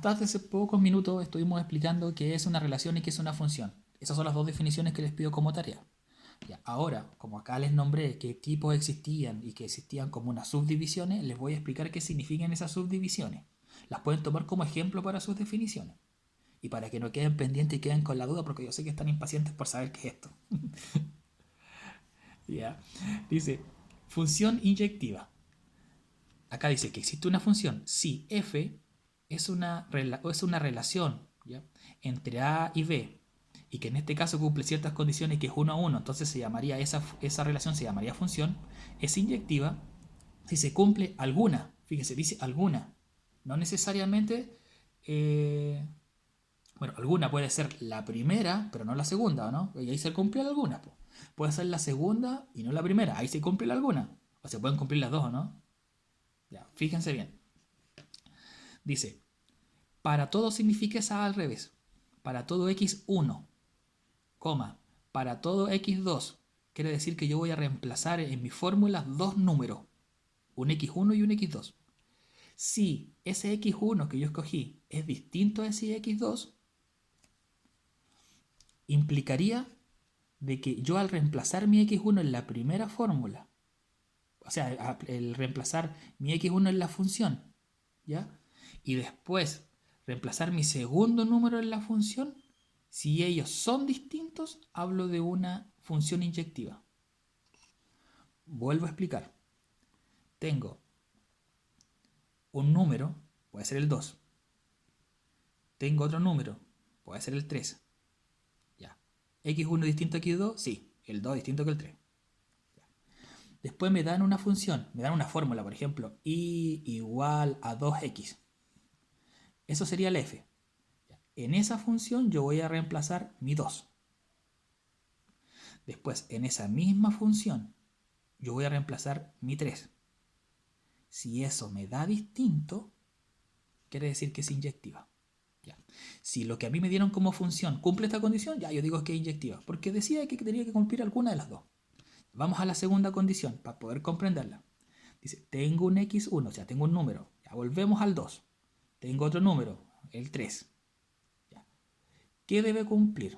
Hasta hace pocos minutos estuvimos explicando qué es una relación y qué es una función. Esas son las dos definiciones que les pido como tarea. Ya, ahora, como acá les nombré qué tipos existían y que existían como unas subdivisiones, les voy a explicar qué significan esas subdivisiones. Las pueden tomar como ejemplo para sus definiciones. Y para que no queden pendientes y queden con la duda, porque yo sé que están impacientes por saber qué es esto. Ya. Dice, función inyectiva. Acá dice que existe una función si f es una relación, ¿ya?, entre A y B, y que en este caso cumple ciertas condiciones que es 1 a 1, entonces se llamaría esa relación se llamaría función, es inyectiva si se cumple alguna, fíjese, dice alguna, no necesariamente, bueno, alguna puede ser la primera, pero no la segunda, ¿no? Y ahí se cumple alguna. Puede ser la segunda y no la primera, ahí se cumple alguna. O se pueden cumplir las dos, ¿no? Ya, fíjense bien. Dice, para todo significa esa al revés. Para todo x1, coma, para todo x2. Quiere decir que yo voy a reemplazar en mi fórmula dos números, un x1 y un x2. Si ese x1 que yo escogí es distinto a ese x2, implicaría de que yo al reemplazar mi x1 en la primera fórmula, o sea, el reemplazar mi x1 en la función, ¿ya? Y después reemplazar mi segundo número en la función, si ellos son distintos, hablo de una función inyectiva. Vuelvo a explicar. Tengo un número, puede ser el 2. Tengo otro número, puede ser el 3. Ya. ¿X1 distinto a X2? Sí. El 2 distinto que el 3. Ya. Después me dan una función, me dan una fórmula, por ejemplo, y igual a 2x. Eso sería el f. En esa función yo voy a reemplazar mi 2. Después, en esa misma función, yo voy a reemplazar mi 3. Si eso me da distinto, quiere decir que es inyectiva. Ya. Si lo que a mí me dieron como función cumple esta condición, ya yo digo que es inyectiva, porque decía que tenía que cumplir alguna de las dos. Vamos a la segunda condición para poder comprenderla. Dice, tengo un x1, o sea, tengo un número. Ya volvemos al 2. Tengo otro número, el 3. Ya. ¿Qué debe cumplir?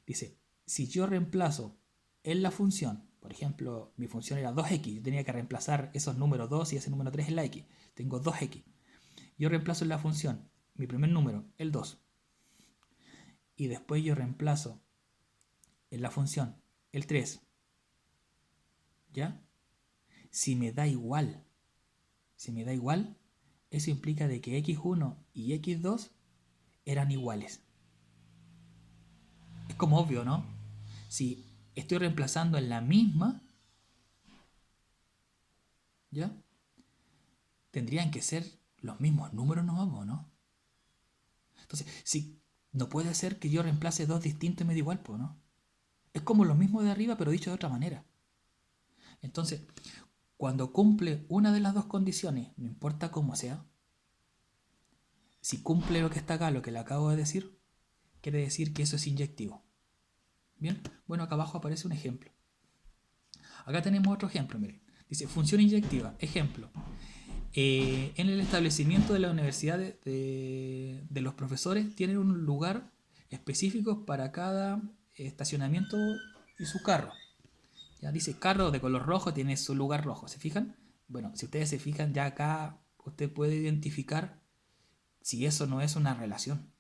Dice, si yo reemplazo en la función, por ejemplo, mi función era 2x, yo tenía que reemplazar esos números 2 y ese número 3 en la x. Tengo 2x. Yo reemplazo en la función mi primer número, el 2. Y después yo reemplazo en la función el 3. ¿Ya? Si me da igual, eso implica de que x1 y x2 eran iguales. Es como obvio, ¿no? Si estoy reemplazando en la misma, ¿ya?, tendrían que ser los mismos números nomás, ¿no? Entonces, si no puede ser que yo reemplace dos distintos y me da igual, ¿no? Es como lo mismo de arriba, pero dicho de otra manera. Entonces, cuando cumple una de las dos condiciones, no importa cómo sea, si cumple lo que está acá, lo que le acabo de decir, quiere decir que eso es inyectivo. Bien, bueno, acá abajo aparece un ejemplo. Acá tenemos otro ejemplo, miren. Dice, función inyectiva. Ejemplo. En el establecimiento de la universidad de los profesores tienen un lugar específico para cada estacionamiento y su carro. Ya dice carro de color rojo, tiene su lugar rojo. ¿Se fijan? Bueno, si ustedes se fijan, ya acá usted puede identificar si eso no es una relación.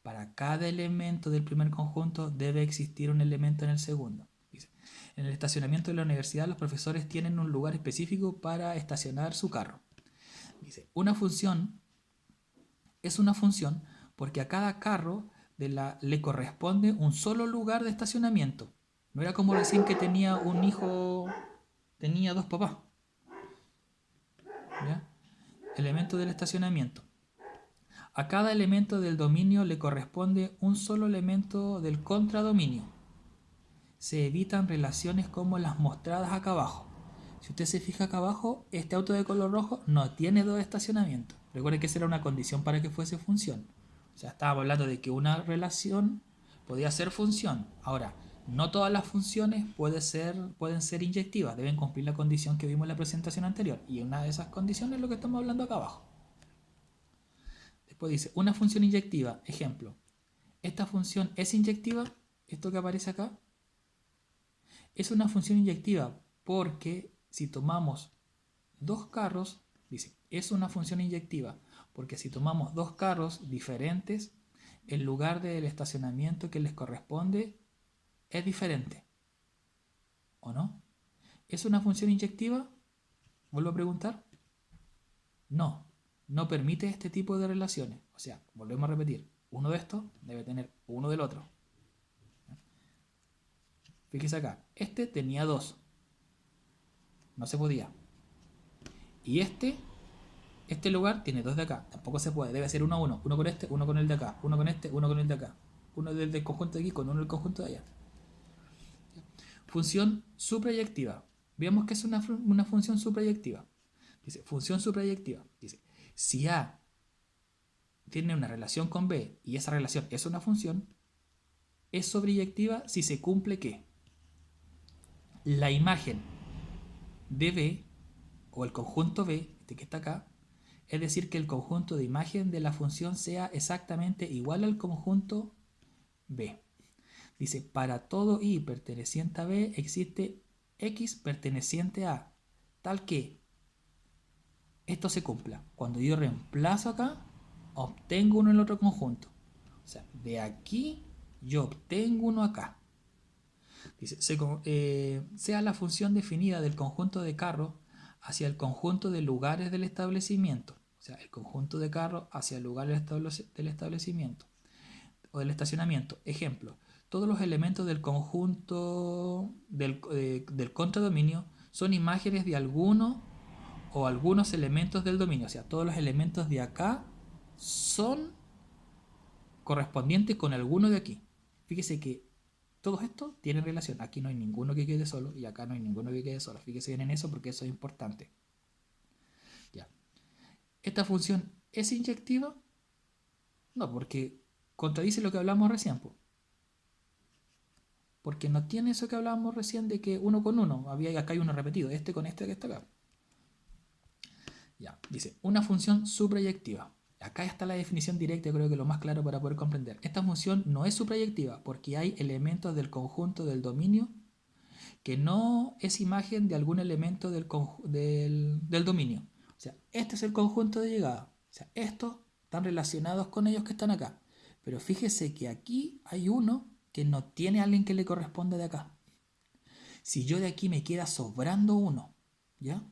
Para cada elemento del primer conjunto debe existir un elemento en el segundo. Dice, en el estacionamiento de la universidad los profesores tienen un lugar específico para estacionar su carro. Dice, una función es una función porque a cada carro le corresponde un solo lugar de estacionamiento. No era como recién que tenía un hijo, tenía dos papás. ¿Ya? Elemento del estacionamiento. A cada elemento del dominio le corresponde un solo elemento del contradominio. Se evitan relaciones como las mostradas acá abajo. Si usted se fija acá abajo, este auto de color rojo no tiene dos estacionamientos. Recuerde que esa era una condición para que fuese función. O sea, estábamos hablando de que una relación podía ser función. Ahora, no todas las funciones pueden ser inyectivas. Deben cumplir la condición que vimos en la presentación anterior. Y una de esas condiciones es lo que estamos hablando acá abajo. Pues dice, una función inyectiva, ejemplo, esta función es inyectiva, esto que aparece acá, es una función inyectiva porque si tomamos dos carros, dice, es una función inyectiva porque si tomamos dos carros diferentes, el lugar del estacionamiento que les corresponde es diferente. ¿O no? ¿Es una función inyectiva? ¿Vuelvo a preguntar? No, no permite este tipo de relaciones. O sea, volvemos a repetir, uno de estos debe tener uno del otro. Fíjese acá, este tenía dos, no se podía. Y este lugar tiene dos de acá, tampoco se puede, debe ser uno a uno, uno con este, uno con el de acá, uno con este, uno con el de acá, uno del conjunto de aquí con uno del conjunto de allá. Función suprayectiva. Veamos que es una función suprayectiva. Dice, función suprayectiva. Dice, si A tiene una relación con B y esa relación es una función, es sobreyectiva si se cumple que la imagen de B o el conjunto B, este que está acá, es decir, que el conjunto de imagen de la función sea exactamente igual al conjunto B. Dice, para todo i perteneciente a B existe x perteneciente a, tal que esto se cumpla. Cuando yo reemplazo acá, obtengo uno en el otro conjunto. O sea, de aquí yo obtengo uno acá. Dice, sea la función definida del conjunto de carros hacia el conjunto de lugares del establecimiento. O sea, el conjunto de carros hacia el lugar del establecimiento o del estacionamiento. Ejemplo, todos los elementos del conjunto del contradominio son imágenes de alguno o algunos elementos del dominio. O sea, todos los elementos de acá son correspondientes con alguno de aquí. Fíjese que todo esto tiene relación. Aquí no hay ninguno que quede solo y acá no hay ninguno que quede solo. Fíjese bien en eso porque eso es importante. Ya. ¿Esta función es inyectiva? No, porque contradice lo que hablamos recién. Porque no tiene eso que hablábamos recién de que uno con uno. Acá hay uno repetido. Este con este que está acá. Ya. Dice, una función suprayectiva. Acá está la definición directa, creo que lo más claro para poder comprender. Esta función no es suprayectiva porque hay elementos del conjunto del dominio que no es imagen de algún elemento del dominio. O sea, este es el conjunto de llegada. O sea, estos están relacionados con ellos que están acá. Pero fíjese que aquí hay uno que no tiene a alguien que le corresponda de acá. Si yo de aquí me queda sobrando uno, ¿ya?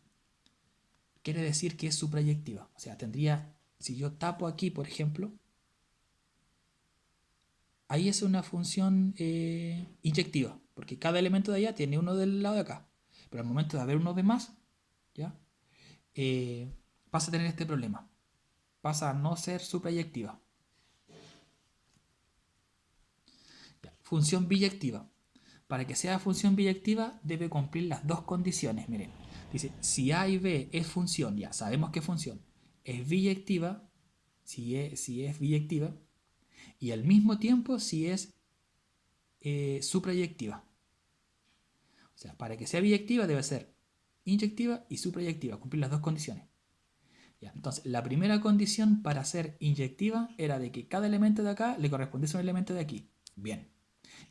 Quiere decir que es suprayectiva. O sea, tendría, si yo tapo aquí, por ejemplo, ahí es una función inyectiva, porque cada elemento de allá tiene uno del lado de acá. Pero al momento de haber uno de más, ¿ya? Pasa a tener este problema. Pasa a no ser suprayectiva. Ya. Función biyectiva. Para que sea función biyectiva debe cumplir las dos condiciones. Miren, dice, si A y B es función, ya sabemos que función, es biyectiva, si es biyectiva, y al mismo tiempo si es suprayectiva. O sea, para que sea biyectiva debe ser inyectiva y suprayectiva, cumplir las dos condiciones. Ya, entonces, la primera condición para ser inyectiva era de que cada elemento de acá le correspondiese a un elemento de aquí. Bien.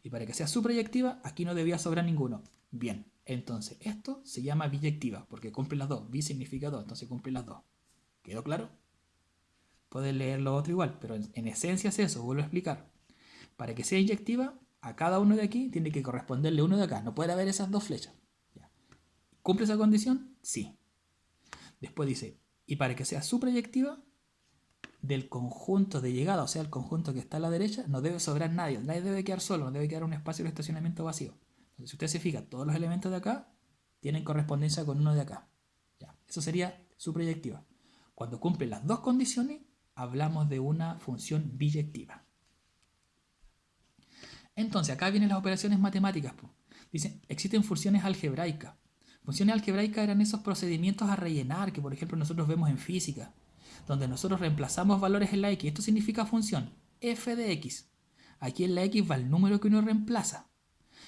Y para que sea suprayectiva, aquí no debía sobrar ninguno. Bien. Entonces, esto se llama biyectiva, porque cumple las dos. Bi significa dos, entonces cumple las dos. ¿Quedó claro? Puedes leer lo otro igual, pero en esencia es eso, vuelvo a explicar. Para que sea inyectiva, a cada uno de aquí tiene que corresponderle uno de acá. No puede haber esas dos flechas. ¿Ya? ¿Cumple esa condición? Sí. Después dice, y para que sea suprayectiva, del conjunto de llegada, o sea, el conjunto que está a la derecha, no debe sobrar nadie. Nadie debe quedar solo, no debe quedar un espacio de estacionamiento vacío. Entonces, si usted se fija, todos los elementos de acá tienen correspondencia con uno de acá. ¿Ya? Eso sería suprayectiva. Cuando cumple las dos condiciones, hablamos de una función biyectiva. Entonces, acá vienen las operaciones matemáticas. Dicen, existen funciones algebraicas. Funciones algebraicas eran esos procedimientos a rellenar que, por ejemplo, nosotros vemos en física, donde nosotros reemplazamos valores en la x. Esto significa función f de x. Aquí en la x va el número que uno reemplaza.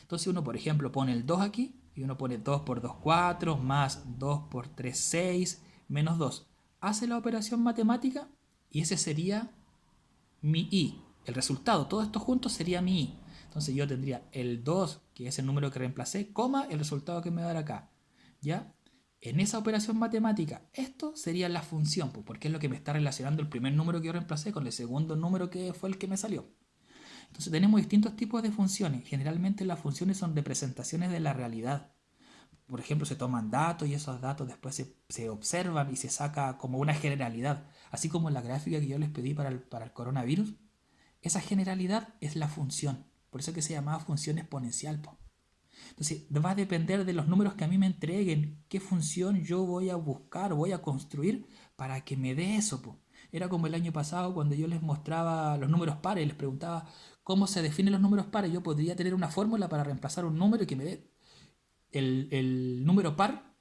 Entonces uno, por ejemplo, pone el 2 aquí, y uno pone 2 por 2, 4, más 2 por 3, 6, menos 2. Hace la operación matemática y ese sería mi i. El resultado, todo esto junto sería mi i. Entonces yo tendría el 2, que es el número que reemplacé, coma el resultado que me va a dar acá. ¿Ya? En esa operación matemática, esto sería la función, porque es lo que me está relacionando el primer número que yo reemplacé con el segundo número que fue el que me salió. Entonces tenemos distintos tipos de funciones. Generalmente las funciones son representaciones de la realidad. Por ejemplo, se toman datos y esos datos después se observan y se saca como una generalidad. Así como en la gráfica que yo les pedí para el coronavirus, esa generalidad es la función. Por eso que se llamaba función exponencial. Po. Entonces va a depender de los números que a mí me entreguen, qué función yo voy a buscar, voy a construir para que me dé eso. Po. Era como el año pasado cuando yo les mostraba los números pares y les preguntaba cómo se definen los números pares. Yo podría tener una fórmula para reemplazar un número y que me dé el número par,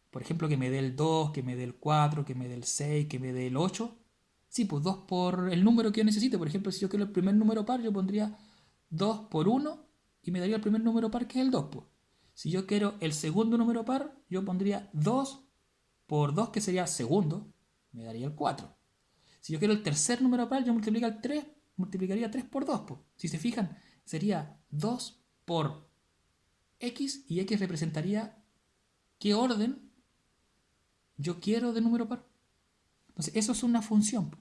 por ejemplo, que me dé el 2, que me dé el 4, que me dé el 6, que me dé el 8. Sí, pues 2 por el número que yo necesite. Por ejemplo, si yo quiero el primer número par, yo pondría 2 por 1 y me daría el primer número par, que es el 2. Pues. Si yo quiero el segundo número par, yo pondría 2 por 2, que sería segundo, me daría el 4. Si yo quiero el tercer número par, yo multiplicaría 3 por 2. Pues. Si se fijan, sería 2 por x y x representaría qué orden yo quiero de número par. Entonces, eso es una función.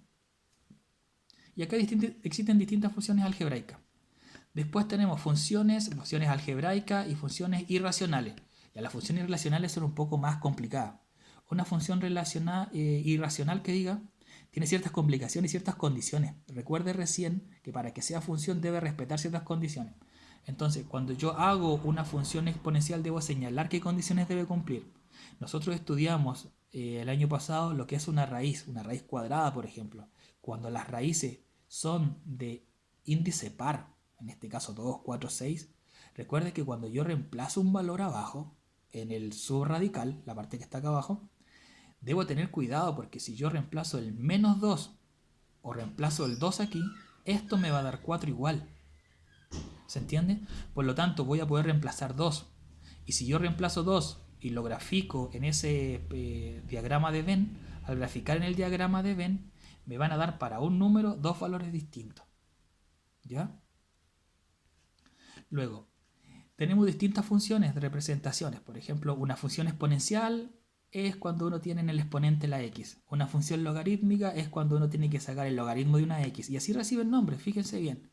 Y acá existen distintas funciones algebraicas. Después tenemos funciones algebraicas y funciones irracionales. Ya las funciones irracionales son un poco más complicadas. Una función irracional que diga tiene ciertas complicaciones y ciertas condiciones. Recuerde recién que para que sea función debe respetar ciertas condiciones. Entonces, cuando yo hago una función exponencial, debo señalar qué condiciones debe cumplir. Nosotros estudiamos el año pasado lo que es una raíz cuadrada, por ejemplo. Cuando las raíces son de índice par, en este caso 2, 4, 6, recuerde que cuando yo reemplazo un valor abajo, en el subradical, la parte que está acá abajo, debo tener cuidado porque si yo reemplazo el menos 2 o reemplazo el 2 aquí, esto me va a dar 4 igual. ¿Se entiende? Por lo tanto, voy a poder reemplazar 2. Y si yo reemplazo 2 y lo grafico en ese diagrama de Venn, al graficar en el diagrama de Venn, me van a dar para un número dos valores distintos. ¿Ya? Luego, tenemos distintas funciones de representaciones. Por ejemplo, una función exponencial es cuando uno tiene en el exponente la x. Una función logarítmica es cuando uno tiene que sacar el logaritmo de una x. Y así reciben nombres, fíjense bien.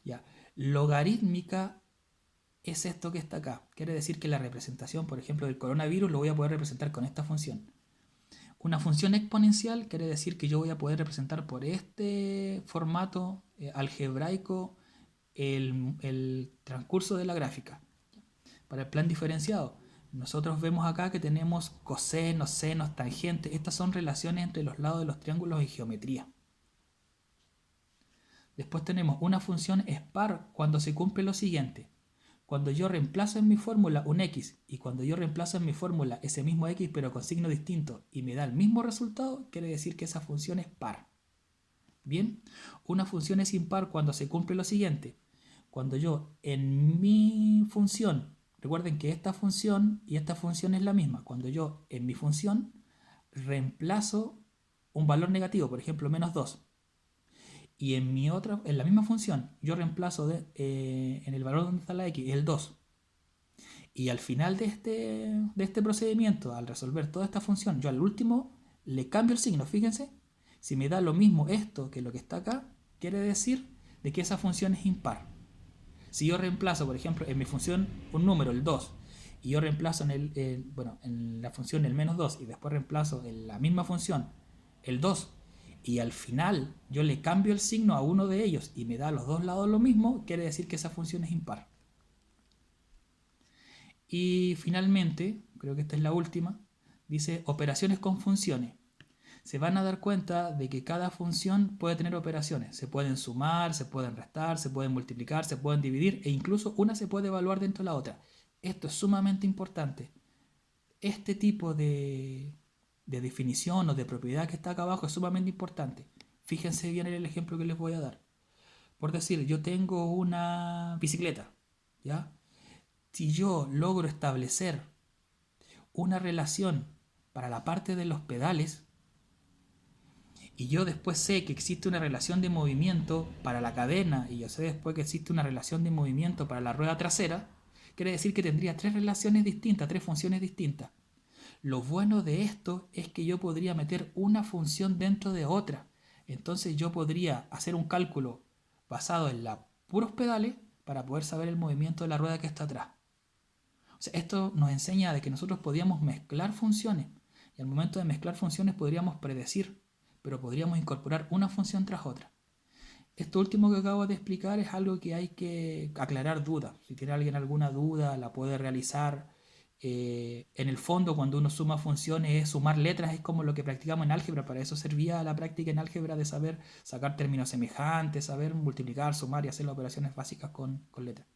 ¿Ya? Logarítmica es esto que está acá. Quiere decir que la representación, por ejemplo, del coronavirus lo voy a poder representar con esta función. Una función exponencial quiere decir que yo voy a poder representar por este formato algebraico el transcurso de la gráfica. Para el plan diferenciado, nosotros vemos acá que tenemos cosenos, senos, tangentes. Estas son relaciones entre los lados de los triángulos en geometría. Después tenemos una función par cuando se cumple lo siguiente. Cuando yo reemplazo en mi fórmula un x y cuando yo reemplazo en mi fórmula ese mismo x pero con signo distinto y me da el mismo resultado, quiere decir que esa función es par. Bien, una función es impar cuando se cumple lo siguiente. Cuando yo en mi función, recuerden que esta función y esta función es la misma, cuando yo en mi función reemplazo un valor negativo, por ejemplo menos 2, y en la misma función, yo reemplazo en el valor donde está la x, el 2. Y al final de este procedimiento, al resolver toda esta función, yo al último le cambio el signo. Fíjense, si me da lo mismo esto que lo que está acá, quiere decir de que esa función es impar. Si yo reemplazo, por ejemplo, en mi función un número, el 2, y yo reemplazo en la función el menos 2 y después reemplazo en la misma función el 2, y al final yo le cambio el signo a uno de ellos y me da a los dos lados lo mismo, quiere decir que esa función es impar. Y finalmente, creo que esta es la última, dice operaciones con funciones. Se van a dar cuenta de que cada función puede tener operaciones. Se pueden sumar, se pueden restar, se pueden multiplicar, se pueden dividir e incluso una se puede evaluar dentro de la otra. Esto es sumamente importante. Este tipo de definición o de propiedad que está acá abajo es sumamente importante. Fíjense bien en el ejemplo que les voy a dar. Por decir, yo tengo una bicicleta, ¿ya? Si yo logro establecer una relación para la parte de los pedales y yo después sé que existe una relación de movimiento para la cadena, y yo sé después que existe una relación de movimiento para la rueda trasera, quiere decir que tendría tres relaciones distintas, tres funciones distintas. Lo bueno de esto es que yo podría meter una función dentro de otra. Entonces yo podría hacer un cálculo basado en los puros pedales para poder saber el movimiento de la rueda que está atrás. O sea, esto nos enseña de que nosotros podíamos mezclar funciones y al momento de mezclar funciones podríamos predecir, pero podríamos incorporar una función tras otra. Esto último que acabo de explicar es algo que hay que aclarar dudas. Si tiene alguien alguna duda, la puede realizar. En el fondo, cuando uno suma funciones, es sumar letras, es como lo que practicamos en álgebra. Para eso servía la práctica en álgebra de saber sacar términos semejantes, saber multiplicar, sumar y hacer las operaciones básicas con letras.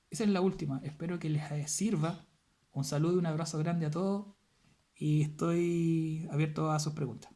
Esa es la última. Espero que les sirva. Un saludo y un abrazo grande a todos y estoy abierto a sus preguntas.